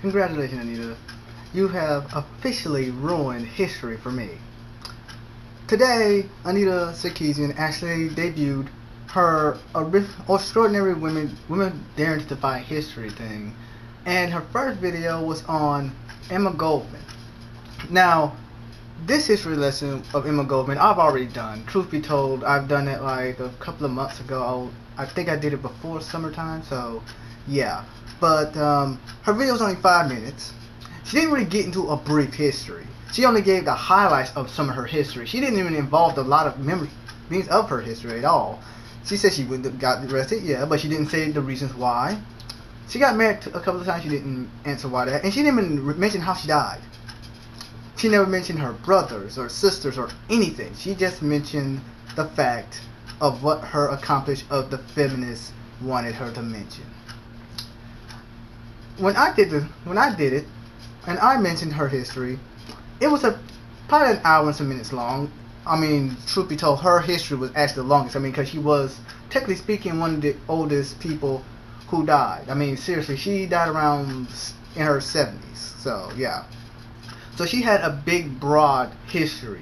Congratulations, Anita. You have officially ruined history for me. Today, Anita Sarkeesian actually debuted her Extraordinary Women Daring to Defy History thing, and her first video was on Emma Goldman. Now, this history lesson of Emma Goldman I've already done. Truth be told, I've done it like a couple of months ago. I think I did it before summertime, so yeah. But her video was only 5 minutes. She didn't really get into a brief history. She only gave the highlights of some of her history. She didn't even involve a lot of memories of her history at all. She said she got arrested, yeah, but she didn't say the reasons why. She got married a couple of times. She didn't answer why that, and she didn't even mention how she died. She never mentioned her brothers or sisters or anything. She just mentioned the fact of what her accomplished of the feminists wanted her to mention. When I did it, and I mentioned her history, it was probably an hour and some minutes long. I mean, truth be told, her history was actually the longest. I mean, because she was, technically speaking, one of the oldest people who died. I mean, seriously, she died around in her 70s. So, yeah. So she had a big, broad history.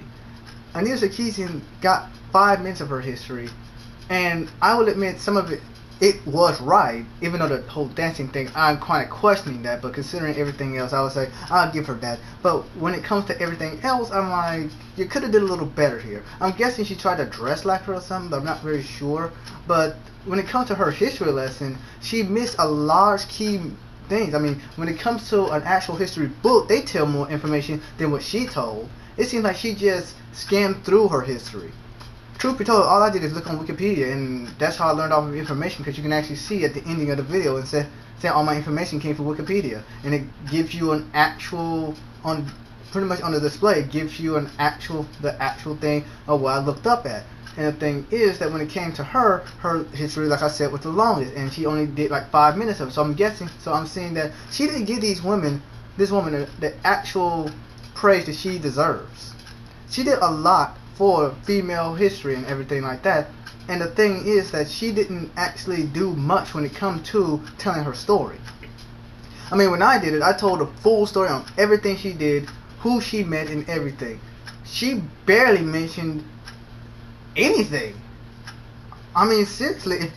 Anita Sarkeesian got 5 minutes of her history, and I will admit some of it was right, even though the whole dancing thing, I'm kind of questioning that, but considering everything else, I would say, I'll give her that. But when it comes to everything else, I'm like, you could have did a little better here. I'm guessing she tried to dress like her or something, but I'm not very sure. But when it comes to her history lesson, she missed a large key things. I mean, when it comes to an actual history book, they tell more information than what she told. It seems like she just skimmed through her history. Truth be told, all I did is look on Wikipedia, and that's how I learned all of the information, because you can actually see at the ending of the video and say all my information came from Wikipedia, and it gives you an actual, pretty much on the display, it gives you the actual thing of what I looked up at. And the thing is that when it came to her history, like I said, was the longest, and she only did like 5 minutes of it. So I'm seeing that she didn't give this woman the actual praise that she deserves. She did a lot for female history and everything like that, and the thing is that she didn't actually do much when it comes to telling her story. I mean, when I did it, I told a full story on everything she did, who she met, and everything. She barely mentioned anything. I mean, seriously,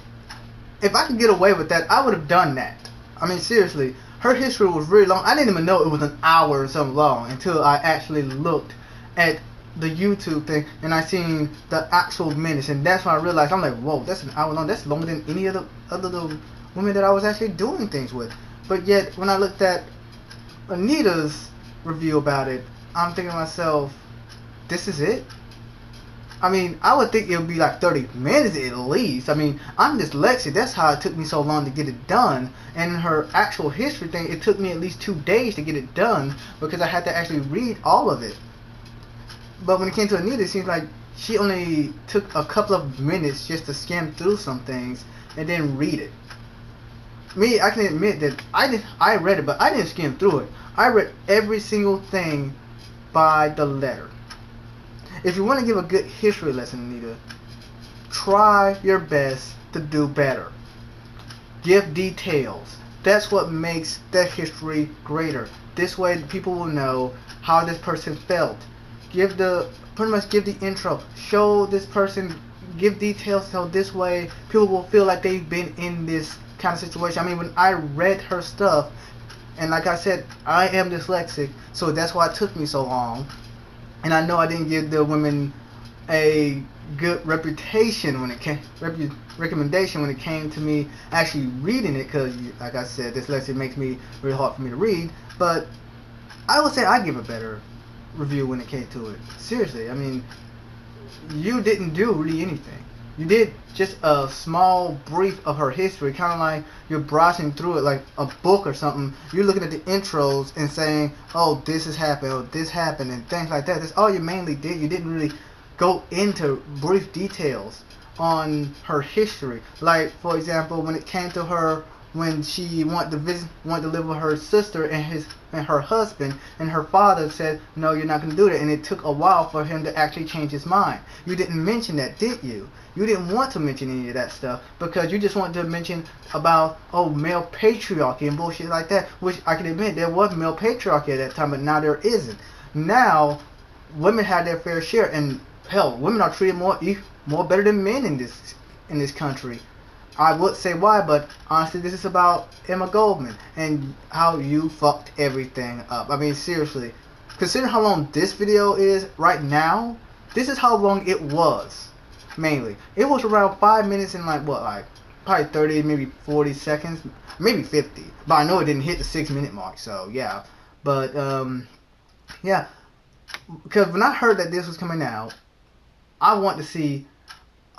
if I could get away with that, I would have done that. I mean, seriously, her history was really long. I didn't even know it was an hour or something long until I actually looked at the YouTube thing and I seen the actual minutes, and that's when I realized, I'm like, whoa, that's an hour long. That's longer than any of the other women that I was actually doing things with. But yet, when I looked at Anita's review about it, I'm thinking to myself, this is it? I mean, I would think it would be like 30 minutes at least. I mean, I'm dyslexic. That's how it took me so long to get it done. And in her actual history thing, it took me at least 2 days to get it done because I had to actually read all of it. But when it came to Anita, it seems like she only took a couple of minutes just to skim through some things and then read it. Me, I can admit that I read it, but I didn't skim through it. I read every single thing by the letter. If you want to give a good history lesson, Anita, try your best to do better. Give details. That's what makes that history greater. This way people will know how this person felt. Pretty much give the intro. Show this person, give details, so this way people will feel like they've been in this kind of situation. I mean, when I read her stuff, and like I said, I am dyslexic, so that's why it took me so long. And I know I didn't give the women a good reputation when it came, recommendation when it came to me actually reading it, because like I said, dyslexic makes me really hard for me to read. But I would say I give a better review when it came to it. Seriously, I mean, you didn't do really anything. You did just a small brief of her history, kind of like you're browsing through it like a book or something. You're looking at the intros and saying, oh, this has happened, or this happened, and things like that. That's all you mainly did. You didn't really go into brief details on her history. Like, for example, when it came to her when she wanted to live with her sister and and her husband, and her father said, no, you're not going to do that, and it took a while for him to actually change his mind. You didn't mention that, did you? You didn't want to mention any of that stuff because you just wanted to mention about, oh, male patriarchy and bullshit like that, which I can admit there was male patriarchy at that time, but now there isn't. Now, women have their fair share, and hell, women are treated more better than men in this country. I would say why, but honestly, this is about Emma Goldman and how you fucked everything up. I mean, seriously, consider how long this video is right now. This is how long it was. Mainly, it was around 5 minutes and like probably 30, maybe 40 seconds, maybe 50. But I know it didn't hit the 6-minute mark, so yeah. But yeah, because when I heard that this was coming out, I want to see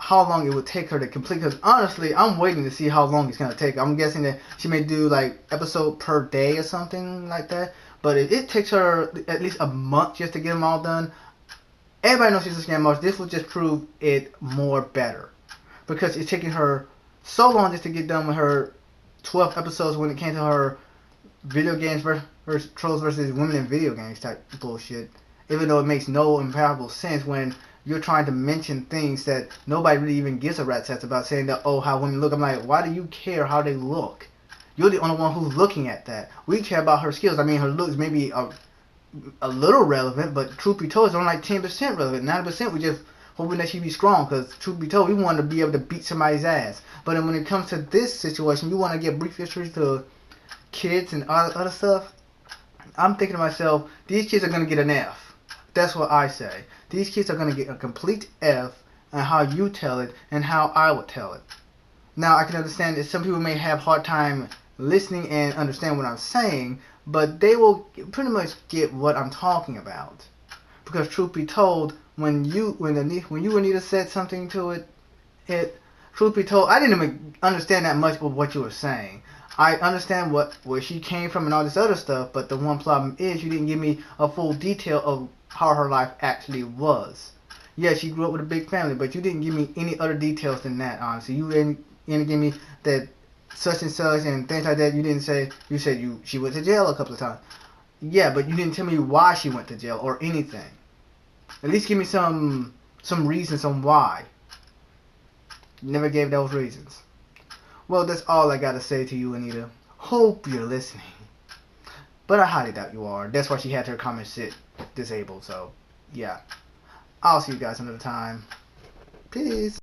how long it would take her to complete, because honestly, I'm waiting to see how long it's going to take. I'm guessing that she may do like episode per day or something like that, but it takes her at least a month just to get them all done. Everybody knows she's a scam artist. This will just prove it more better, because it's taking her so long just to get done with her 12 episodes when it came to her video games versus trolls versus women in video games type bullshit, even though it makes no impossible sense when you're trying to mention things that nobody really even gives a rat's ass about, saying that, oh, how women look. I'm like, why do you care how they look? You're the only one who's looking at that. We care about her skills. I mean, her looks maybe a little relevant, but truth be told, it's only like 10% relevant. 90% we just hoping that she be strong, because truth be told, we want to be able to beat somebody's ass. But then when it comes to this situation, you want to give brief history to kids and other stuff. I'm thinking to myself, these kids are going to get an F. That's what I say. These kids are going to get a complete F on how you tell it and how I would tell it. Now, I can understand that some people may have a hard time listening and understand what I'm saying, but they will pretty much get what I'm talking about. Because truth be told, when you Anita said something to it, truth be told, I didn't even understand that much of what you were saying. I understand where she came from and all this other stuff, but the one problem is you didn't give me a full detail of how her life actually was. Yeah, she grew up with a big family, but you didn't give me any other details than that, honestly. You didn't give me that such and such and things like that. You didn't say, you said she went to jail a couple of times. Yeah, but you didn't tell me why she went to jail or anything. At least give me some reasons on why. You never gave those reasons. Well, that's all I gotta say to you, Anita. Hope you're listening. But I highly doubt you are. That's why she had her comment sit disabled, so yeah. I'll see you guys another time. Peace.